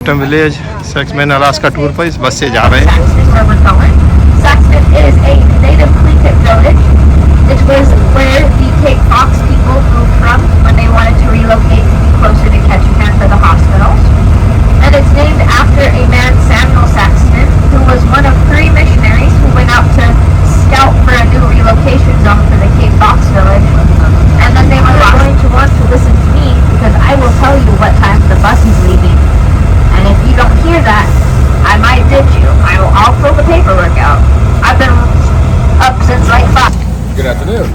Totem village सैक्समैन Alaska tour पर इस बस से जा रहे हैं। Saxman is a native Tlingit village. It was where the Cape Fox people moved from when they wanted to relocate to be closer to Ketchikan for the hospitals. And it's named after a man, Samuel Saxman, who was one of 3 missionaries who went out to scout for a new relocation zone for the Cape Fox village. And then they were going to want to listen to me because I will tell you what time the bus is leaving. And if you don't hear that, I might ditch you. I'll fill the paperwork out. I've been up since like 5. Good afternoon.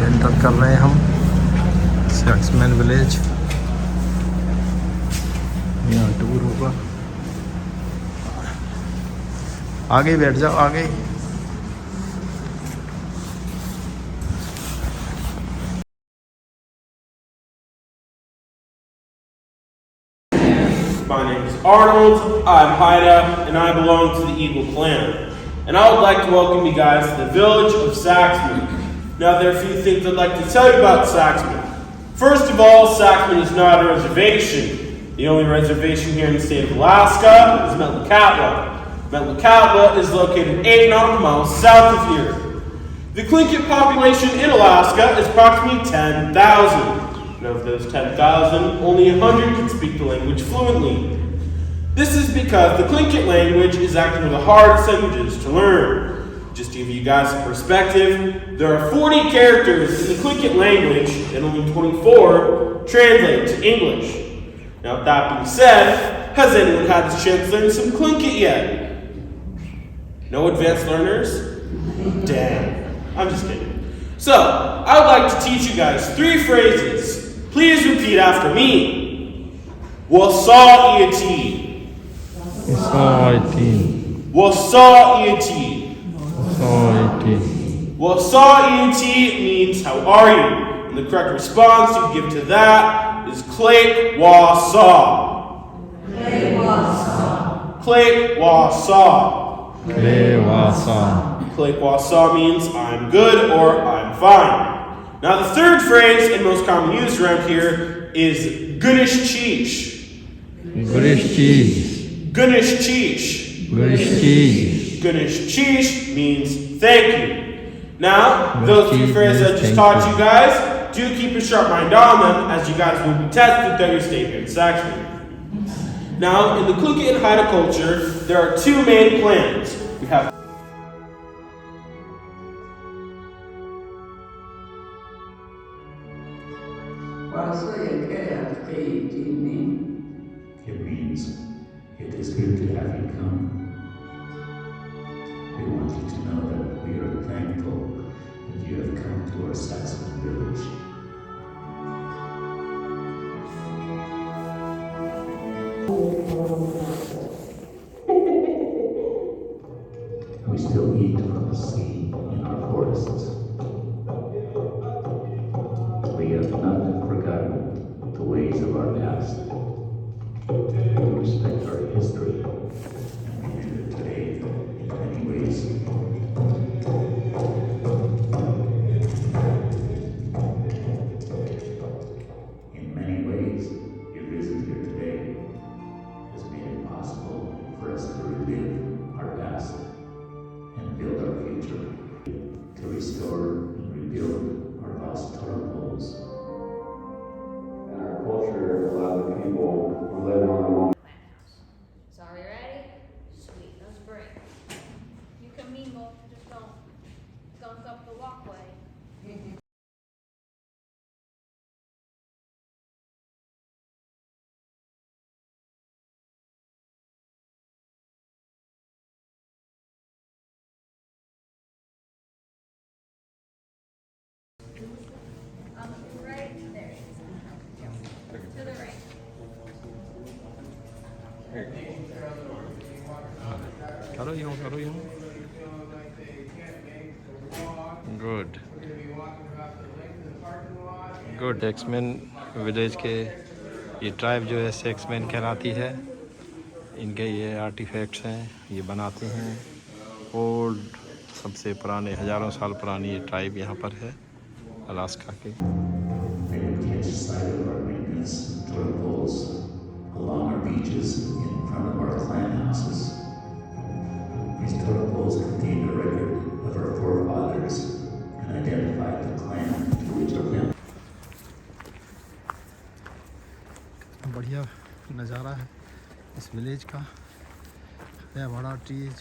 Enter कर रहे हैं हम सैक्समैन village. यहाँ tour होगा। आगे बैठ जाओ, आगे। My name is Arnold, I'm Haida, and I belong to the Eagle clan. And I would like to welcome you guys to the village of Saxman. Now there are a few things I'd like to tell you about Saxman. First of all, Saxman is not a reservation. The only reservation here in the state of Alaska is Metlakatla. Metlakatla is located 8 nautical miles south of here. The Tlingit population in Alaska is approximately 10,000. Now, of those 10,000, only 100 can speak the language fluently. This is because the Tlingit language is actually one of the hardest languages to learn. Just to give you guys some perspective, there are 40 characters in the Tlingit language and only 24 translate to English. Now, with that being said, has anyone had the chance to learn some Tlingit yet? No advanced learners? Dang, I'm just kidding. So, I would like to teach you guys 3 phrases. Please repeat after me. Wasa'iati. Wasa'iati. Wasa'iati means how are you? And the correct response you give to that is Klek wasa. Klek wasa. Klek wasa means I'm good or I'm fine. Now the third phrase and most commonly used around here is Gunish Cheesh. Gunish Cheesh means thank you. Now, those 3 phrases I just taught you guys, do keep a sharp mind on them as you guys will be tested throughout your stay here in Saxman. Now, in the Tlingit and Haida culture, there are 2 main clans. We have It means it is good to have you come. We want you to know that we are thankful that you have come to our Saxman village. We still eat from the sea in our forests. We have not forgotten the ways of our past. We respect our history, and we do it today in many ways. In many ways, your visit here today has made it possible for us to relive our past and build our future, to restore and rebuild our lost totem poles. In our culture, a lot of people were living on the wall. So are you ready? Sweet, let's break. You can mingle, just don't gunk up the walkway. Right there. To the right. करो यूँ good सैक्समैन village के ये tribe जो है सैक्समैन कहलाती है। इनके ये आर्टिफैक्ट्स हैं, ये बनाते हैं। ओल्ड सबसे पुराने हज़ारों साल पुरानी ये ट्राइब यहाँ पर है। अलास्का के। They would catch sight of our maintenance totem poles along our beaches in front of our clan houses. These totem poles contained a record of our forefathers and identified the clan to which our family. बढ़िया नज़ारा है इस village का। यह बड़ा trees.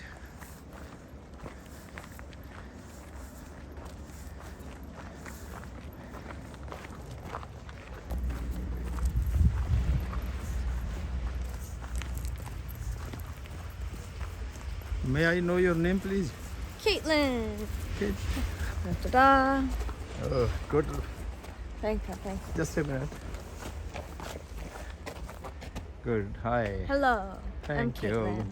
May I know your name, please? Caitlin. Kate. Ta-da. Oh, good. Thank you. Just a minute. Good. Hi. Hello. Thank I'm you. Caitlin.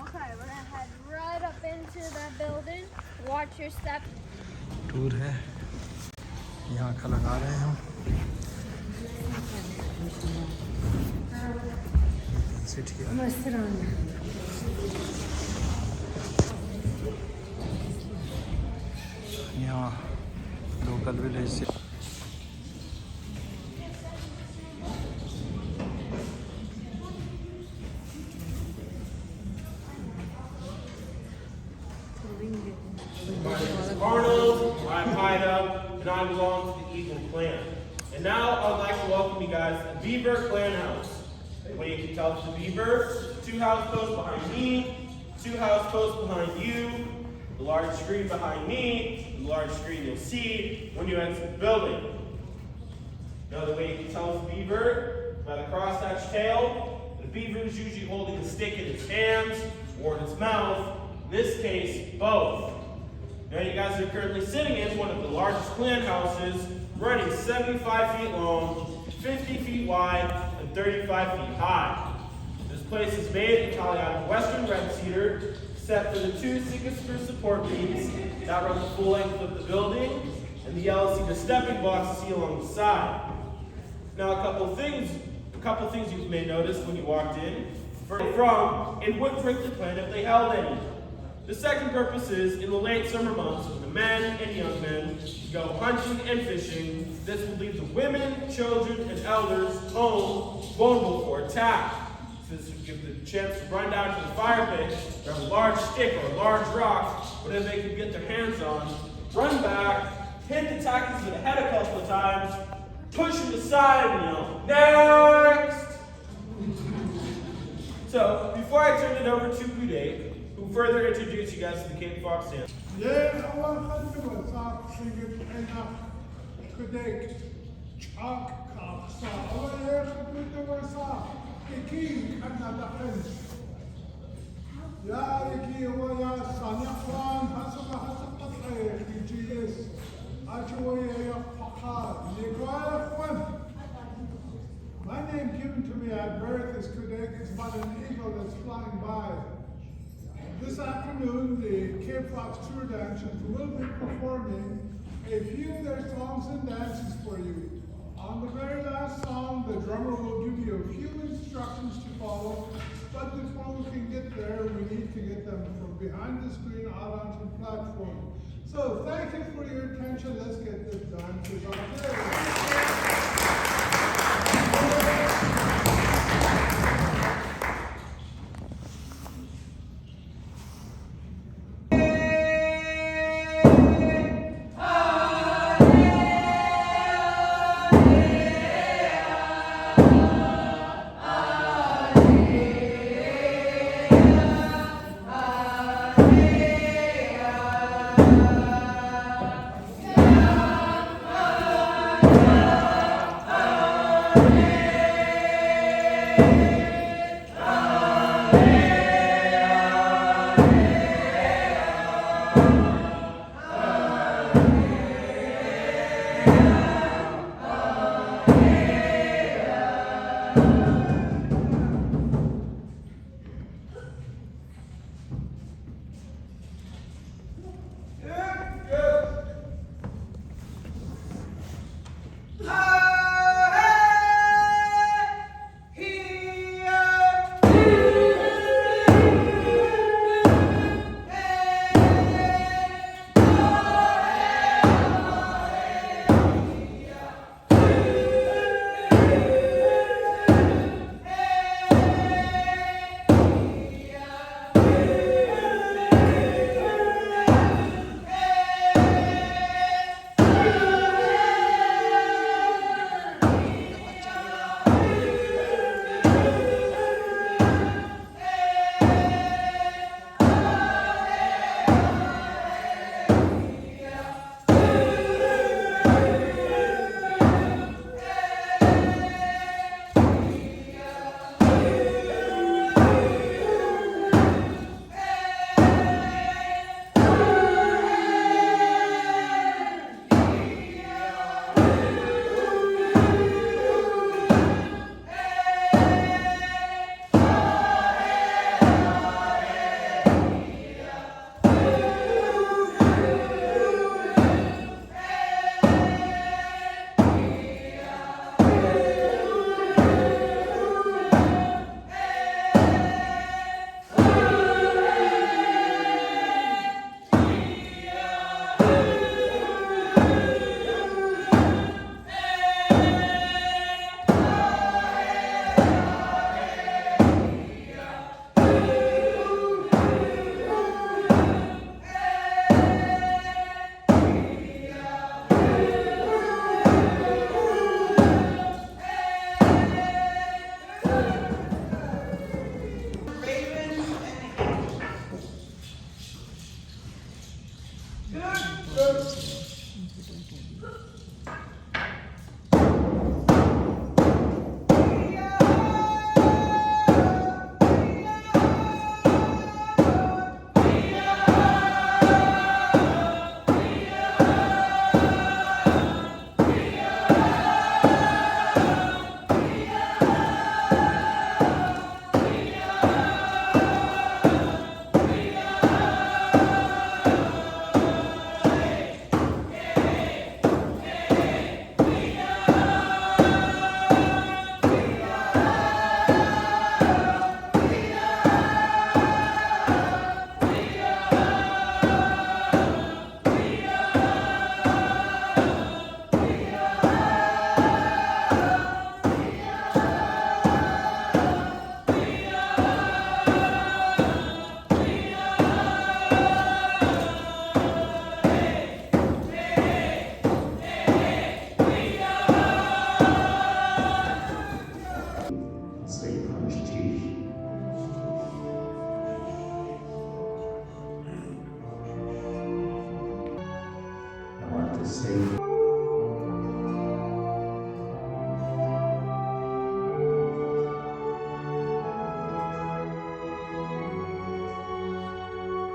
Okay, we're gonna head right up into that building. Watch your step. Tour है यहाँ का लगा रहे हैं हम। Sit here. यहाँ local village से Arnold, I'm Haida, and I belong to the Eagle clan. And now I'd like to welcome you guys to the Beaver Clan House. The way you can tell it's the Beaver, 2 house posts behind me, 2 house posts behind you, the large screen behind me, the large screen you'll see when you enter the building. Another way you can tell it's the Beaver, by the cross-hatched tail. The Beaver is usually holding a stick in its hands or in its mouth, in this case, both. Now you guys are currently sitting in one of the largest clan houses, running 75 feet long, 50 feet wide, and 35 feet high. This place is made entirely out of western red cedar, except for the 2 single spruce support beams that run the full length of the building, and the yellow cedar stepping blocks you see along the side. Now a couple things you may notice when you walked in. From, and would drink the clan if they held any. The second purpose is, in the late summer months, when the men and young men go hunting and fishing, this will leave the women, children, and elders home vulnerable for attack. So this would give them the chance to run down to the fire pit, grab a large stick or a large rock, whatever they can get their hands on, run back, hit the attackers with a head a couple of times, push them aside, and yell, "Next!" So, before I turn it over to Uday, who further introduce you guys to the Cape Fox Dance. My name given to me at birth is Kudek. It's about an eagle that's flying by. This afternoon, the Cape Fox Tour Dancers will be performing a few of their songs and dances for you. On the very last song, the drummer will give you a few instructions to follow, but before we can get there, we need to get them from behind the screen out onto the platform. So thank you for your attention. Let's get this dancers out there.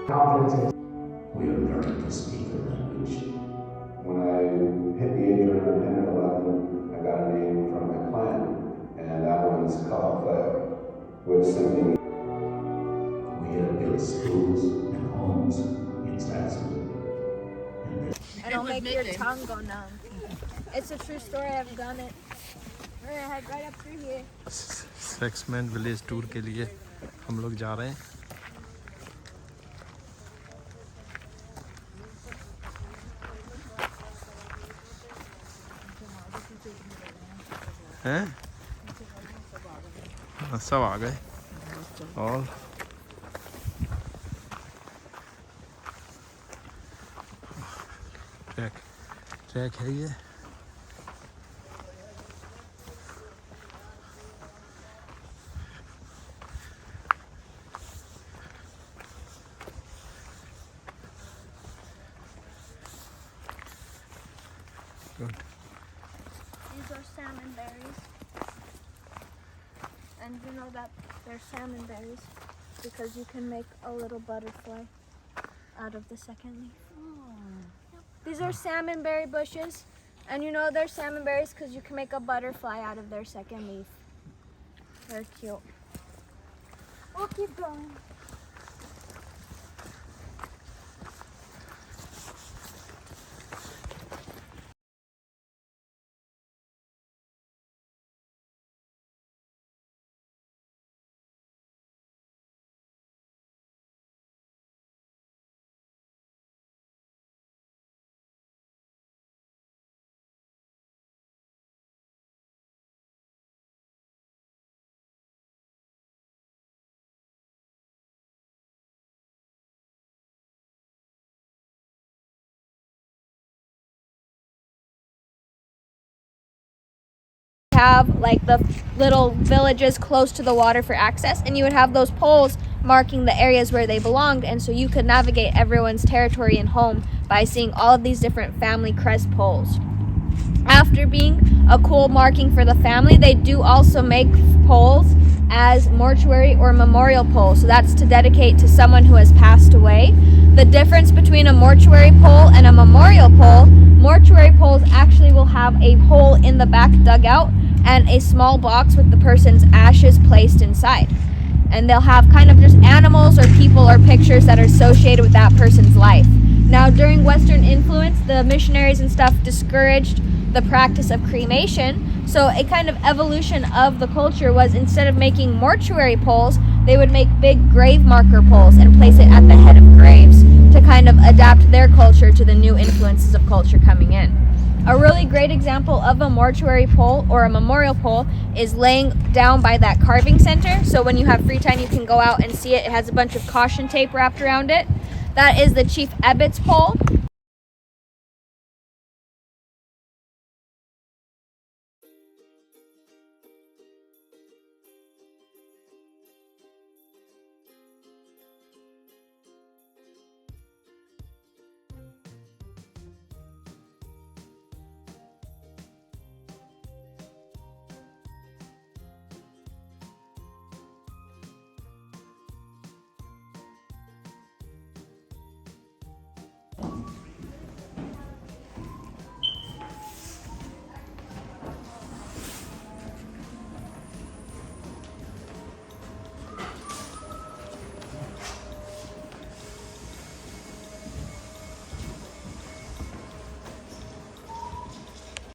Confidence. We are learning to speak the language. When I hit the age of around 10 or 11, I got a name from my clan, and that one's Kahakleo, which simply means We have built schools and homes in Saxman. It'll make your tongue go numb. It's a true story, I've done it. We're gonna head right up through here. Saxman village tour के लिए हम लोग जा रहे हैं। हैं? हाँ, सब आ गए और ट्रैक है ये। Good. These are salmon berries. And you know that they're salmon berries because you can make a little butterfly out of the second leaf. Yep. These are salmon berry bushes. And you know they're salmon berries because you can make a butterfly out of their second leaf. They're cute. We'll keep going. Have like the little villages close to the water for access, and you would have those poles marking the areas where they belonged, and so you could navigate everyone's territory and home by seeing all of these different family crest poles. After being a cool marking for the family, they do also make poles as mortuary or memorial poles, so that's to dedicate to someone who has passed away. The difference between a mortuary pole and a memorial pole: mortuary poles actually will have a hole in the back dugout and a small box with the person's ashes placed inside. And they'll have kind of just animals or people or pictures that are associated with that person's life. Now, during Western influence, the missionaries and stuff discouraged the practice of cremation. So a kind of evolution of the culture was, instead of making mortuary poles, they would make big grave marker poles and place it at the head of graves to kind of adapt their culture to the new influences of culture coming in. A really great example of a mortuary pole or a memorial pole is laying down by that carving center. So when you have free time, you can go out and see it. It has a bunch of caution tape wrapped around it. That is the Chief Ebbets pole.